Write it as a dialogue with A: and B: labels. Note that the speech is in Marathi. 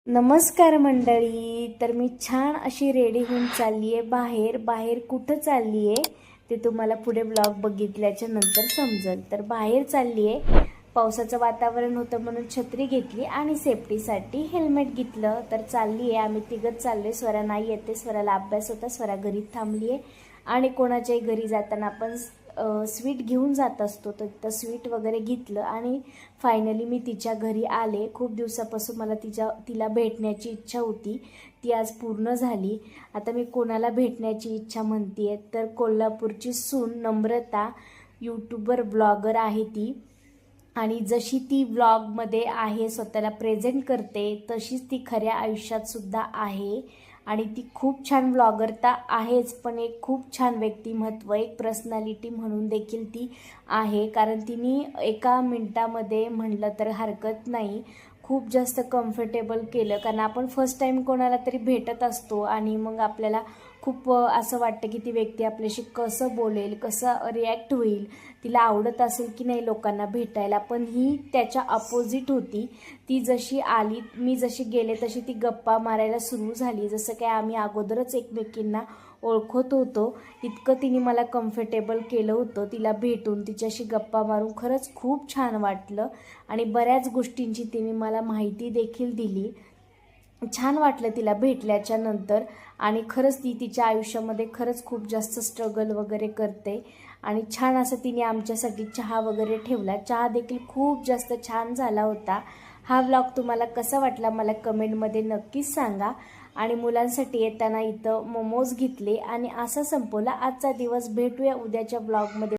A: नमस्कार मंडळी. तर मी छान अशी रेडी होऊन चालली आहे बाहेर कुठं चालली आहे ते तुम्हाला पुढे ब्लॉग बघितल्याच्या नंतर समजेल. तर बाहेर चालली आहे, पावसाचं वातावरण होतं म्हणून छत्री घेतली आणि सेफ्टीसाठी हेल्मेट घेतलं. तर चालली आहे, आम्ही तिघंच चालले. स्वरा नाही येते, स्वराला अभ्यास होता, स्वरा घरी थांबली आहे. आणि कोणाच्याही घरी जाताना आपण स्वीट घेऊन जात असतो, तर स्वीट वगैरे घेतलं आणि फायनली मी तिच्या घरी आले. खूप दिवसापासून मला तिला भेटण्याची इच्छा होती, ती आज पूर्ण झाली. आता मी कोणाला भेटण्याची इच्छा म्हणते तर कोल्हापूरची सून नम्रता, यूट्यूबर ब्लॉगर आहे ती. आणि जशी ती व्लॉगमध्ये आहे, स्वतःला प्रेझेंट करते, तशीच ती खऱ्या आयुष्यात सुद्धा आहे. आणि ती खूप छान ब्लॉगर तर आहेच, पण एक खूप छान व्यक्तिमत्व, एक पर्सनॅलिटी म्हणून देखील ती आहे. कारण तिने एका मिनटामध्ये म्हणलं तर हरकत नाही, खूप जास्त कम्फर्टेबल केलं. कारण आपण फर्स्ट टाईम कोणाला तरी भेटत असतो आणि मग आपल्याला खूप असं वाटतं की ती व्यक्ती आपल्याशी कसं बोलेल, कसं रिॲक्ट होईल, तिला आवडत असेल की नाही लोकांना भेटायला. पण ही त्याच्या अपोजिट होती. ती जशी आली, मी जशी गेले तशी ती गप्पा मारायला सुरू झाली, जसं काय आम्ही अगोदरच एकमेकींना ओळखत होतो. इतकं तिने मला कम्फर्टेबल केलं होतं. तिला भेटून तिच्याशी गप्पा मारून खरंच खूप छान वाटलं आणि बऱ्याच गोष्टींची तिने मला माहिती देखील दिली. छान वाटलं तिला भेटल्याच्या नंतर. आणि खरंच ती तिच्या आयुष्यामध्ये खरंच खूप जास्त स्ट्रगल वगैरे करते. आणि छान असं तिने आमच्यासाठी चहा वगैरे ठेवला. चहा देखील खूप जास्त छान झाला होता. हा व्लॉग तुम्हाला कसा वाटला मला कमेंटमध्ये नक्कीच सांगा. आणि मुलांसाठी येताना इथं मोमोज घेतले आणि असा संपवला आजचा दिवस. भेटूया उद्याच्या ब्लॉगमध्ये.